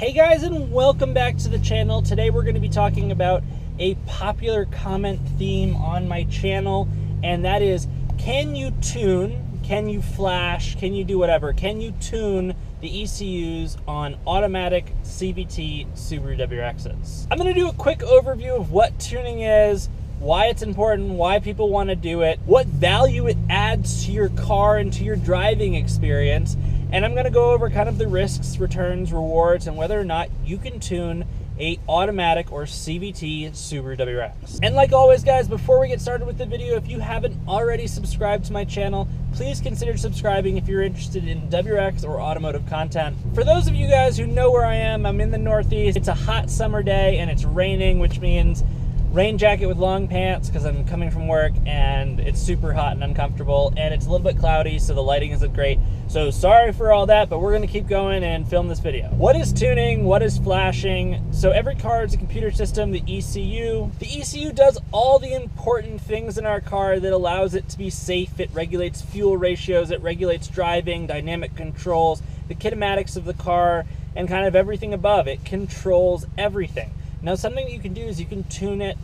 Hey guys, and welcome back to the channel. Today we're going to be talking about a popular comment theme on my channel, and that is, can you tune, can you flash, can you do whatever, can you tune the ECUs on automatic CVT Subaru WRXs? I'm going to do a quick overview of what tuning is, why it's important, why people want to do it, what value it adds to your car and to your driving experience, and I'm going to go over kind of the risks, returns, rewards, and whether or not you can tune a automatic or CVT Subaru WRX. And like always, guys, before we get started with the video, if you haven't already subscribed to my channel, please consider subscribing if you're interested in WRX or automotive content. For those of you guys who know where I am, I'm in the Northeast. It's a hot summer day and it's raining, which means rain jacket with long pants because I'm coming from work and it's super hot and uncomfortable, and it's a little bit cloudy, so the lighting isn't great. So sorry for all that, but we're going to keep going and film this video. What is tuning? What is flashing? So every car is a computer system, the ECU. The ECU does all the important things in our car that allows it to be safe. It regulates fuel ratios, it regulates driving, dynamic controls, the kinematics of the car, and kind of everything above. It controls everything. Now, something that you can do is you can tune it,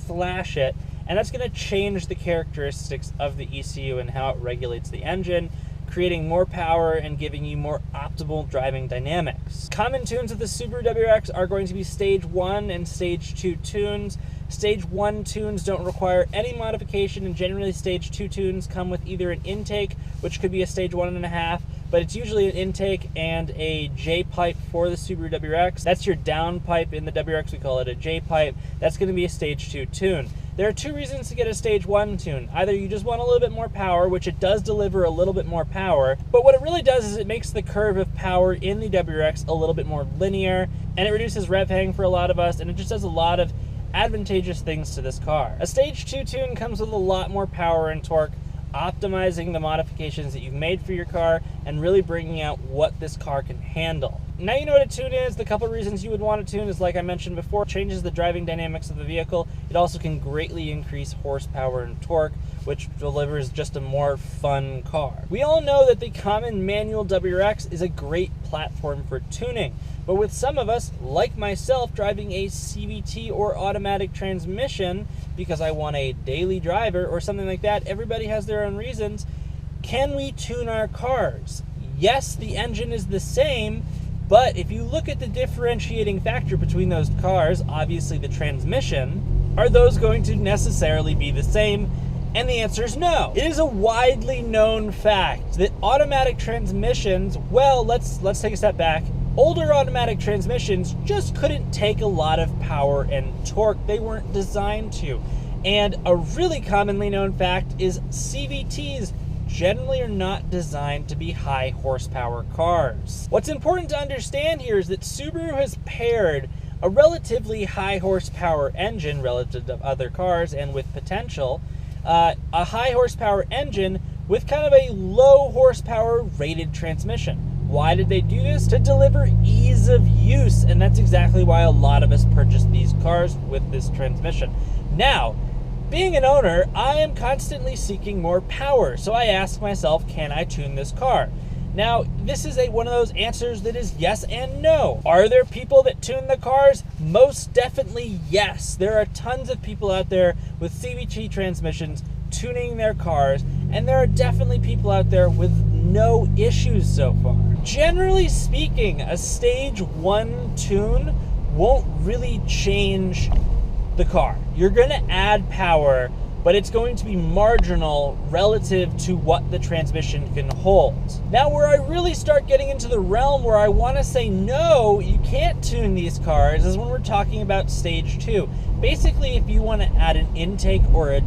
flash it, and that's going to change the characteristics of the ECU and how it regulates the engine, creating more power and giving you more optimal driving dynamics. Common tunes of the Subaru WRX are going to be Stage 1 and Stage 2 tunes. Stage 1 tunes don't require any modification, and generally Stage 2 tunes come with either an intake, which could be a Stage 1.5, but it's usually an intake and a J-pipe for the Subaru WRX. That's your down pipe in the WRX, we call it a J-pipe. That's going to be a Stage 2 tune. There are two reasons to get a Stage 1 tune. Either you just want a little bit more power, which it does deliver a little bit more power, but what it really does is it makes the curve of power in the WRX a little bit more linear, and it reduces rev hang for a lot of us, and it just does a lot of advantageous things to this car. A Stage 2 tune comes with a lot more power and torque, optimizing the modifications that you've made for your car and really bringing out what this car can handle. Now you know what a tune is. The couple reasons you would want a tune is, like I mentioned before, it changes the driving dynamics of the vehicle. It also can greatly increase horsepower and torque, which delivers just a more fun car. We all know that the common manual WRX is a great platform for tuning, but with some of us, like myself, driving a CVT or automatic transmission because I want a daily driver or something like that, everybody has their own reasons. Can we tune our cars? Yes, the engine is the same, but if you look at the differentiating factor between those cars, obviously the transmission, are those going to necessarily be the same? And the answer is no. It is a widely known fact that automatic transmissions, well, let's take a step back. Older automatic transmissions just couldn't take a lot of power and torque. They weren't designed to. And a really commonly known fact is CVTs generally are not designed to be high horsepower cars. What's important to understand here is that Subaru has paired a relatively high horsepower engine relative to other cars and with potential, a high horsepower engine with kind of a low horsepower rated transmission. Why did they do this? To deliver ease of use, and that's exactly why a lot of us purchased these cars with this transmission. Now, being an owner, I am constantly seeking more power, so I ask myself, can I tune this car? Now, this is one of those answers that is yes and no. Are there people that tune the cars? Most definitely yes. There are tons of people out there with CVT transmissions tuning their cars, and there are definitely people out there with no issues so far. Generally speaking, a Stage 1 tune won't really change the car. You're going to add power, but it's going to be marginal relative to what the transmission can hold. Now, where I really start getting into the realm where I want to say no, you can't tune these cars, is when we're talking about Stage 2. Basically, if you want to add an intake or a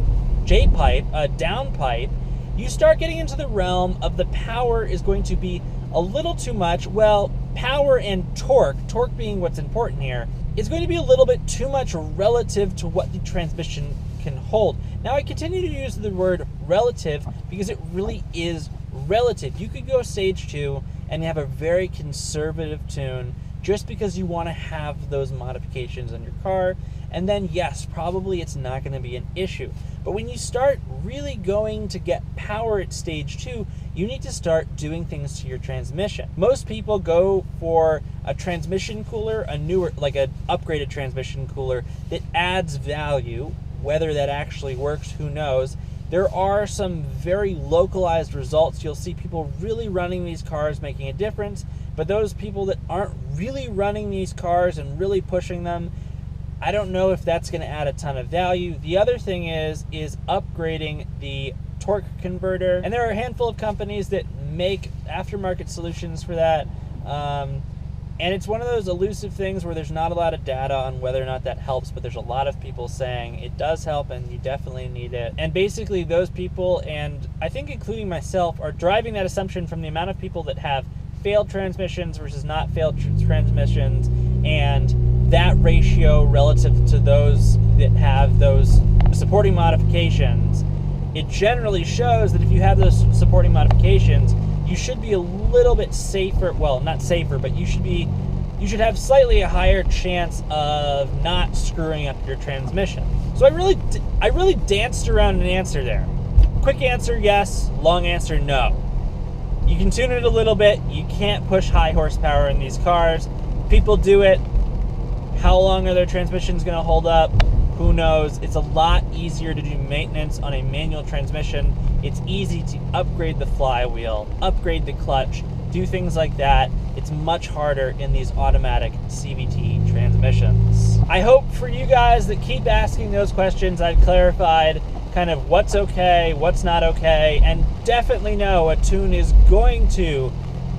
J-pipe, a downpipe, you start getting into the realm of the power is going to be a little too much. Well, power and torque being what's important here, is going to be a little bit too much relative to what the transmission can hold. Now, I continue to use the word relative because it really is relative. You could go Stage 2 and have a very conservative tune just because you want to have those modifications on your car, and then yes, probably it's not going to be an issue. But when you start really going to get power at Stage 2, you need to start doing things to your transmission. Most people go for a transmission cooler, a newer, like an upgraded transmission cooler that adds value. Whether that actually works, who knows? There are some very localized results. You'll see people really running these cars making a difference, but those people that aren't really running these cars and really pushing them, I don't know if that's going to add a ton of value. The other thing is upgrading the torque converter, and there are a handful of companies that make aftermarket solutions for that. And it's one of those elusive things where there's not a lot of data on whether or not that helps, but there's a lot of people saying it does help and you definitely need it. And basically those people, and I think including myself, are driving that assumption from the amount of people that have failed transmissions versus not failed transmissions, and that ratio relative to those that have those supporting modifications. It generally shows that if you have those supporting modifications, you should be a little bit safer. Well, not safer, but you should have slightly a higher chance of not screwing up your transmission. So I really danced around an answer there. Quick answer, yes. Long answer, no. You can tune it a little bit. You can't push high horsepower in these cars. People do it. How long are their transmissions going to hold up? Who knows? It's a lot easier to do maintenance on a manual transmission. It's easy to upgrade the flywheel, upgrade the clutch, do things like that. It's much harder in these automatic CVT transmissions. I hope for you guys that keep asking those questions, I've clarified kind of what's okay, what's not okay, and definitely know a tune is going to,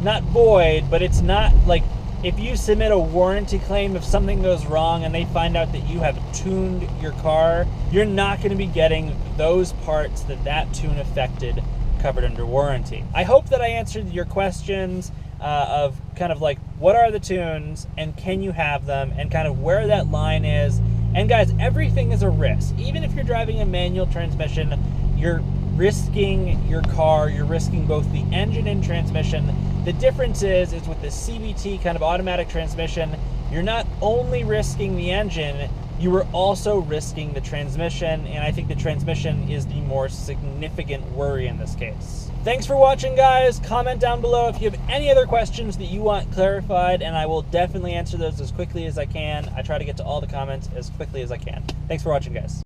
not void, but it's not like, if you submit a warranty claim, if something goes wrong and they find out that you have tuned your car, you're not going to be getting those parts that tune affected covered under warranty. I hope that I answered your questions of kind of like, what are the tunes and can you have them, and kind of where that line is. And guys, everything is a risk. Even if you're driving a manual transmission, you're risking your car, you're risking both the engine and transmission. The difference is with the CVT kind of automatic transmission, you're not only risking the engine, you are also risking the transmission, and I think the transmission is the more significant worry in this case. Thanks for watching, guys. Comment down below if you have any other questions that you want clarified, and I will definitely answer those as quickly as I can. I try to get to all the comments as quickly as I can. Thanks for watching, guys.